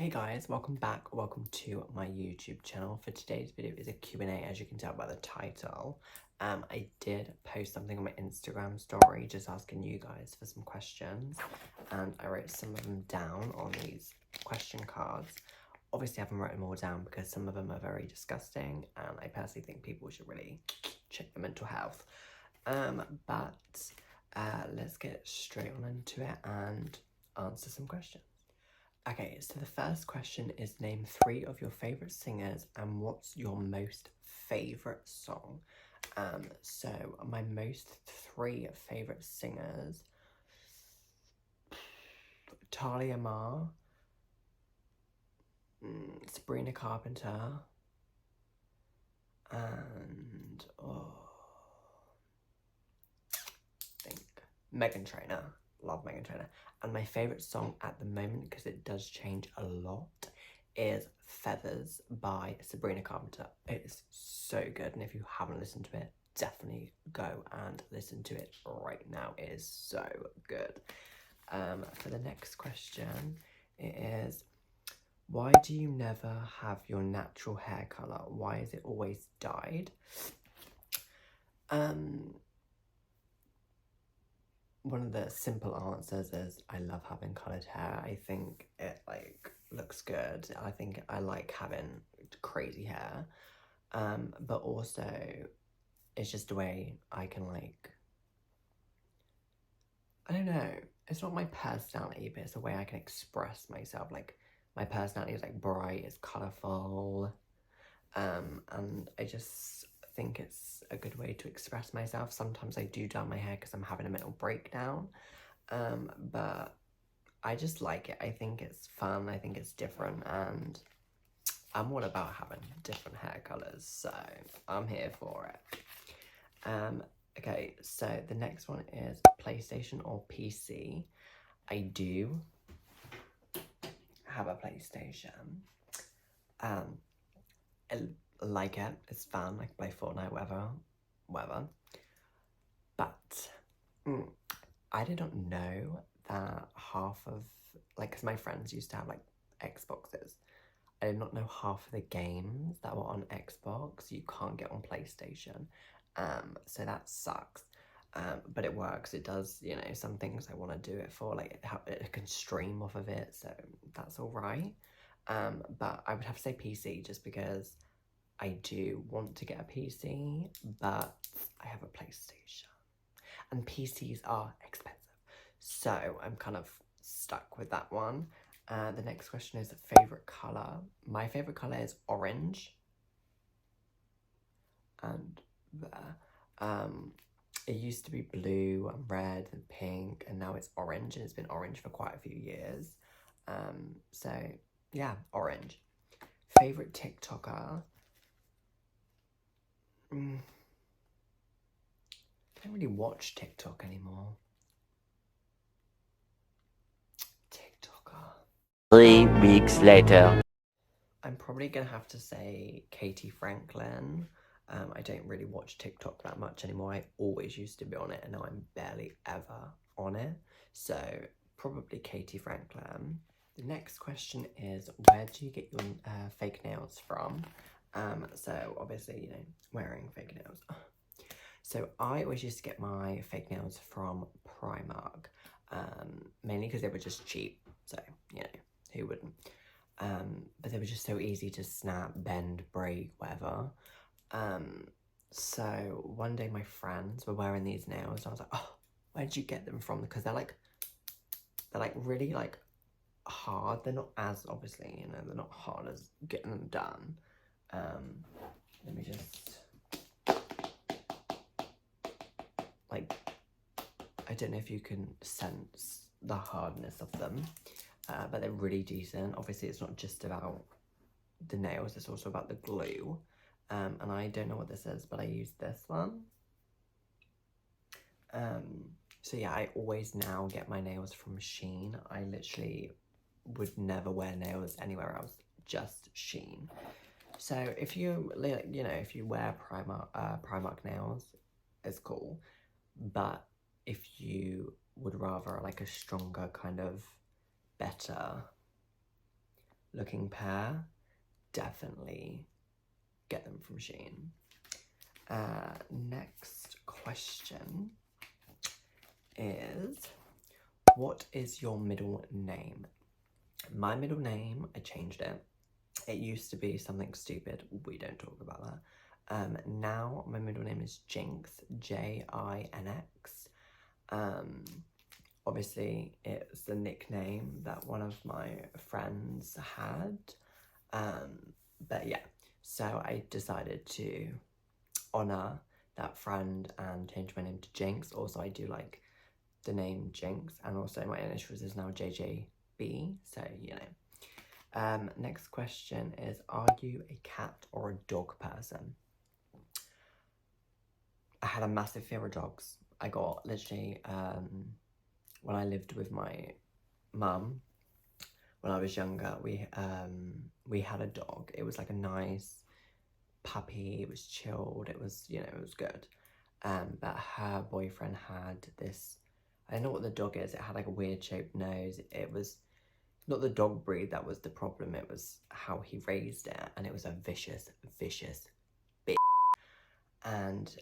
Hey guys, welcome back, welcome to my YouTube channel. For today's video is a Q&A, as you can tell by the title. I did post something on my Instagram story just asking you guys for some questions, and I wrote some of them down on these question cards. Obviously I haven't written them all down because some of them are very disgusting and I personally think people should really check their mental health. Let's get straight on into it and answer some questions. Okay, so the first question is name 3 of your favourite singers and what's your most favourite song? So my most 3 favourite singers, Talia Ma, Sabrina Carpenter, and I think Meghan Trainor. Love Meghan Trainor. And my favourite song at the moment, because it does change a lot, is Feathers by Sabrina Carpenter. It's so good, and if you haven't listened to it, definitely go and listen to it right now. It is so good. For the next question, it is, why do you never have your natural hair colour? Why is it always dyed? One of the simple answers is I love having coloured hair. I think it looks good. I think I like having crazy hair. But also it's just a way I can I don't know, it's not my personality, but it's a way I can express myself. My personality is bright, it's colourful, and I just think it's a good way to express myself. Sometimes I do dye my hair because I'm having a mental breakdown, but I just like it. I think it's fun, I think it's different, and I'm all about having different hair colours, so I'm here for it. Okay, so the next one is PlayStation or PC. I do have a PlayStation. I like it, it's fun, I can play Fortnite, whatever. But I did not know that half of, because my friends used to have Xboxes. I did not know half of the games that were on Xbox you can't get on PlayStation. So that sucks. But it works. It does, some things I want to do it for, it can stream off of it, so that's all right. But I would have to say PC just because I do want to get a PC, but I have a PlayStation. And PCs are expensive. So I'm kind of stuck with that one. The next question is favourite colour. My favourite colour is orange. And there. It used to be blue and red and pink, and now it's orange, and it's been orange for quite a few years. So yeah, orange. Favourite TikToker? I don't really watch TikTok anymore. 3 weeks later. I'm probably gonna have to say Katie Franklin. I don't really watch TikTok that much anymore. I always used to be on it, and now I'm barely ever on it. So probably Katie Franklin. The next question is, where do you get your fake nails from? So obviously, wearing fake nails. So I always used to get my fake nails from Primark, mainly because they were just cheap. So, who wouldn't? But they were just so easy to snap, bend, break, whatever. So one day my friends were wearing these nails, and I was like, oh, where did you get them from? Because they're really hard. They're not as, obviously, they're not hard as getting them done. Let me just, I don't know if you can sense the hardness of them, but they're really decent. Obviously, it's not just about the nails, it's also about the glue. And I don't know what this is, but I use this one. So yeah, I always now get my nails from Shein. I literally would never wear nails anywhere else, just Shein. So if you, if you wear Primark nails, it's cool. But if you would rather a stronger kind of better looking pair, definitely get them from Shein. Next question is, what is your middle name? My middle name, I changed it. It used to be something stupid. We don't talk about that. Now my middle name is Jinx, Jinx. Obviously it's the nickname that one of my friends had. But yeah, so I decided to honour that friend and change my name to Jinx. Also, I do like the name Jinx, and also my initials is now JJB, so you know. Next question is, are you a cat or a dog person? I had a massive fear of dogs. I got literally, when I lived with my mum, when I was younger, we had a dog. It was like a nice puppy. It was chilled. It was, you know, it was good. But her boyfriend had this, I don't know what the dog is. It had like a weird shaped nose. It was not the dog breed that was the problem. It was how he raised it, and it was a vicious bitch. And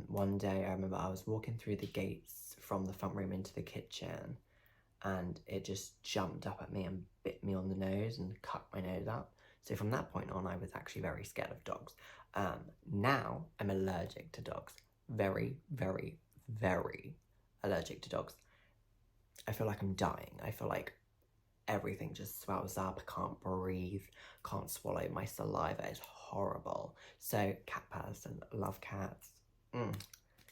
one day I remember I was walking through the gates from the front room into the kitchen, and it just jumped up at me and bit me on the nose and cut my nose up. So from that point on, I was actually very scared of dogs. Now I'm allergic to dogs. Very, very, very allergic to dogs. I feel like I'm dying. I feel like everything just swells up. I can't breathe, can't swallow my saliva. It's horrible. So cat person, love cats.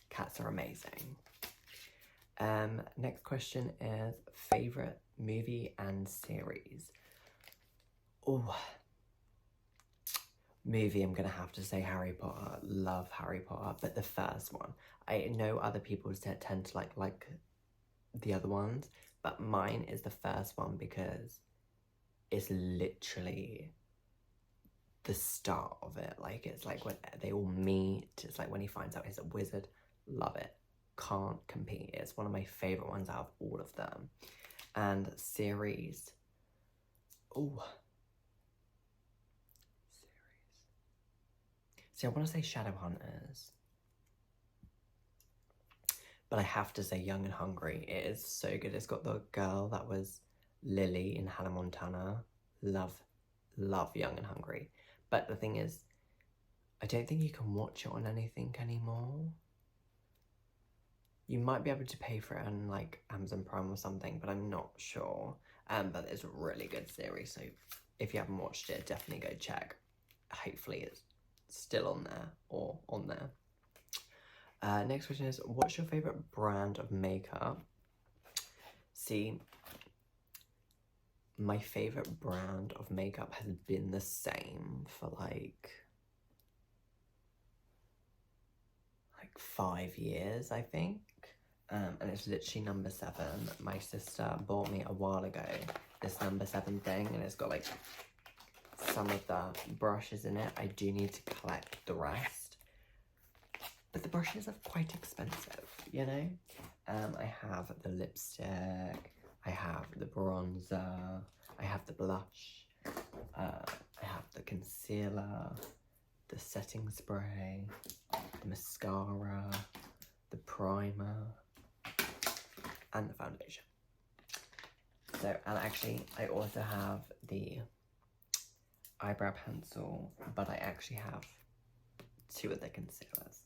Cats are amazing. Next question is, favourite movie and series? Oh, movie, I'm gonna have to say Harry Potter. Love Harry Potter, but the first one. I know other people tend to like the other ones, but mine is the first one because it's literally the start of it. Like, it's like when they all meet, it's like when he finds out he's a wizard. Love it. Can't compete. It's one of my favourite ones out of all of them. And series. Oh. See, I want to say Shadowhunters, but I have to say Young and Hungry. It is so good. It's got the girl that was Lily in Hannah Montana. Love Young and Hungry. But the thing is, I don't think you can watch it on anything anymore. You might be able to pay for it on like Amazon Prime or something, but I'm not sure. But it's a really good series, so if you haven't watched it, definitely go check. Hopefully it's still on there or on there. Next question is, what's your favourite brand of makeup? See, my favourite brand of makeup has been the same for like 5 years, I think. And it's literally number 7. My sister bought me a while ago this number 7 thing, and it's got like some of the brushes in it. I do need to collect the rest, but the brushes are quite expensive, you know? I have the lipstick, I have the bronzer, I have the blush, I have the concealer, the setting spray, the mascara, the primer, and the foundation. So, and actually, I also have the eyebrow pencil, but I actually have 2 of the concealers.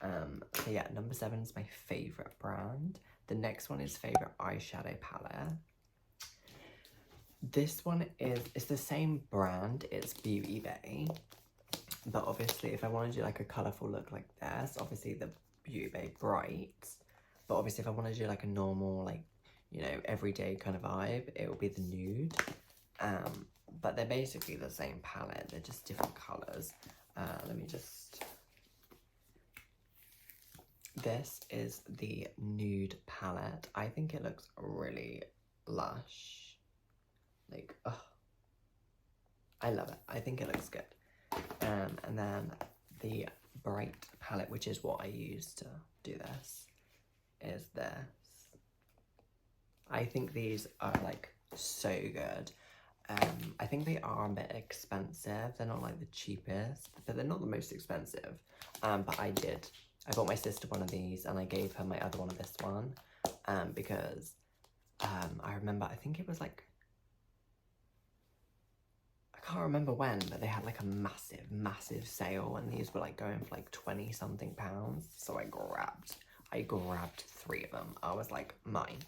So yeah, number 7 is my favourite brand. The next one is favourite eyeshadow palette. This one it's the same brand, it's Beauty Bay. But obviously, if I want to do like a colourful look like this, obviously the Beauty Bay Bright. But obviously, if I want to do like a normal, like, you know, everyday kind of vibe, it will be the nude. But they're basically the same palette, they're just different colours. Let me just... This is the nude palette. I think it looks really lush. Like, oh, I love it. I think it looks good. And then the bright palette, which is what I use to do this, is this. I think these are like so good. I think they are a bit expensive. They're not like the cheapest, but they're not the most expensive. But I bought my sister one of these and I gave her my other one of this one. Because I remember, I think it was like, I can't remember when, but they had like a massive sale and these were like going for like 20 something pounds. So I grabbed 3 of them. I was like, mine.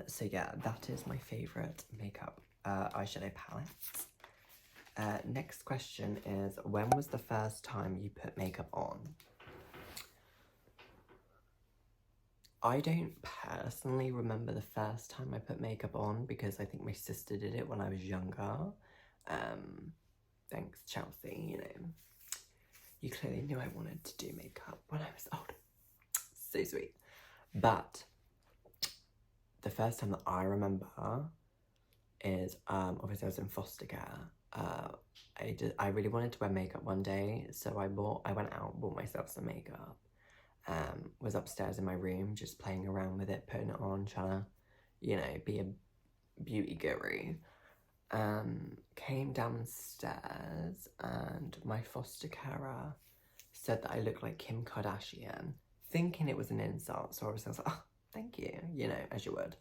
So yeah, that is my favourite makeup eyeshadow palette. Next question is, when was the first time you put makeup on? I don't personally remember the first time I put makeup on because I think my sister did it when I was younger. Thanks, Chelsea, you know. You clearly knew I wanted to do makeup when I was older. So sweet. But the first time that I remember is, obviously I was in foster care. I really wanted to wear makeup one day, so I went out, bought myself some makeup. Was upstairs in my room, just playing around with it, putting it on, trying to, you know, be a beauty guru. Came downstairs and my foster carer said that I looked like Kim Kardashian, thinking it was an insult, so obviously I was like, oh, thank you, you know, as you would.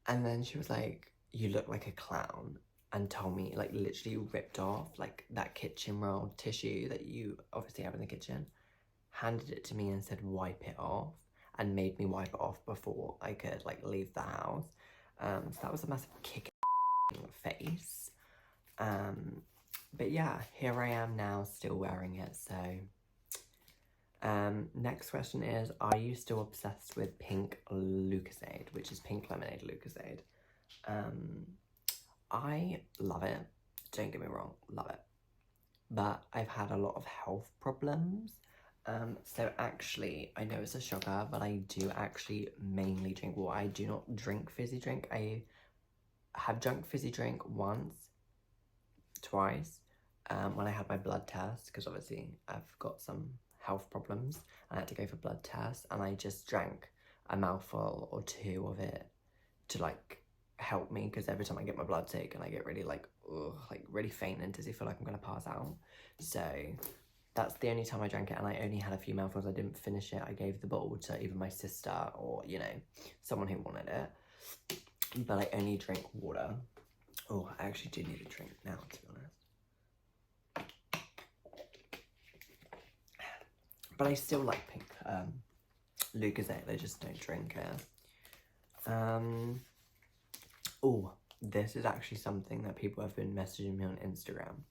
And then she was like, you look like a clown, and told me, like, literally ripped off, like, that kitchen roll tissue that you obviously have in the kitchen, handed it to me and said, wipe it off, and made me wipe it off before I could, like, leave the house. So that was a massive kick in the face. But yeah, here I am now, still wearing it, so... Next question is, are you still obsessed with pink Lucozade, which is pink lemonade Lucozade? I love it, don't get me wrong, love it. But I've had a lot of health problems. So actually, I know it's a shocker, but I do actually mainly drink water. I do not drink fizzy drink. I have drunk fizzy drink once, twice, when I had my blood test, because obviously I've got some health problems. I had to go for blood tests, and I just drank a mouthful or 2 of it to like help me, because every time I get my blood taken, I get really like, ugh, like really faint and dizzy, feel like I'm gonna pass out. So that's the only time I drank it, and I only had a few mouthfuls. I didn't finish it. I gave the bottle to either my sister or, you know, someone who wanted it. But I only drink water. Oh, I actually do need a drink now, to be honest. But I still like pink Lucozade, I just don't drink it. Oh, this is actually something that people have been messaging me on Instagram.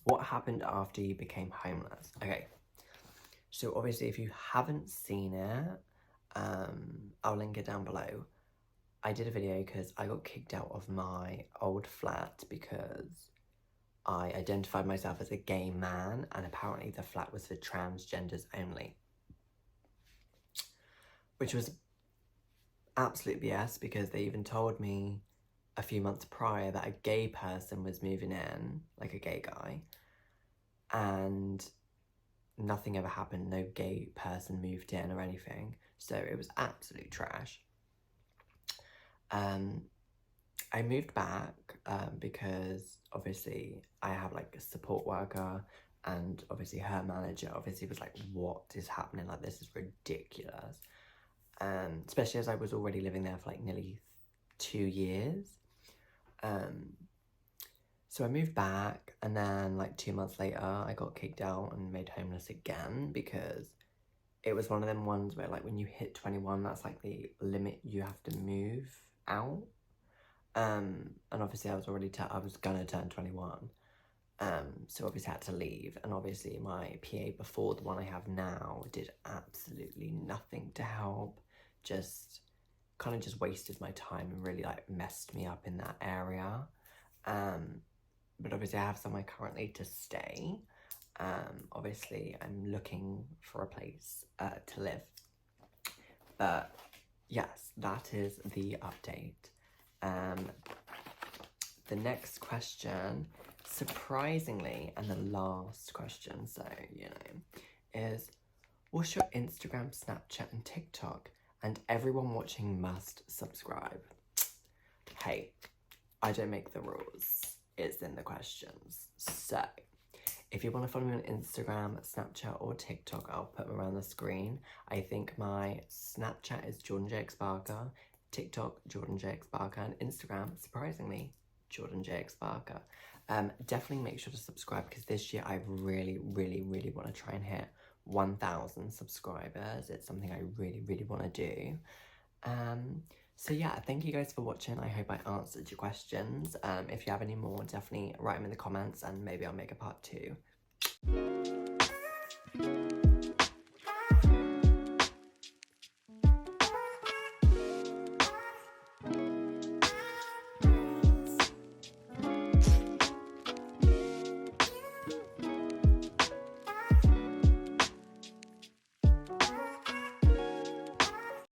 What happened after you became homeless? Okay, so obviously if you haven't seen it, I'll link it down below. I did a video because I got kicked out of my old flat because I identified myself as a gay man, and apparently the flat was for transgenders only. Which was absolute BS, because they even told me a few months prior that a gay person was moving in, like a gay guy, and nothing ever happened. No gay person moved in or anything, so it was absolute trash. I moved back because obviously I have like a support worker, and obviously her manager obviously was like, what is happening? Like, this is ridiculous. Especially as I was already living there for like nearly 2 years. So I moved back, and then like 2 months later I got kicked out and made homeless again, because it was one of them ones where like when you hit 21, that's like the limit you have to move out. And obviously I was gonna turn 21. So obviously I had to leave, and obviously my PA before, the one I have now, did absolutely nothing to help. Just kind of just wasted my time and really like messed me up in that area. But obviously I have somewhere currently to stay. Obviously I'm looking for a place to live. But yes, that is the update. The next question, surprisingly, and the last question, so, you know, is, what's your Instagram, Snapchat, and TikTok? And everyone watching must subscribe. Hey, I don't make the rules. It's in the questions. So, if you want to follow me on Instagram, Snapchat, or TikTok, I'll put them around the screen. I think my Snapchat is Jordan Jakes Barker, TikTok, Jordan Jakes Barker, and Instagram, surprisingly, Jordan Jakes Barker. Definitely make sure to subscribe because this year I really, really, really want to try and hit 1,000 subscribers. It's something I really, really want to do. So yeah, thank you guys for watching. I hope I answered your questions. If you have any more, definitely write them in the comments and maybe I'll make a part 2.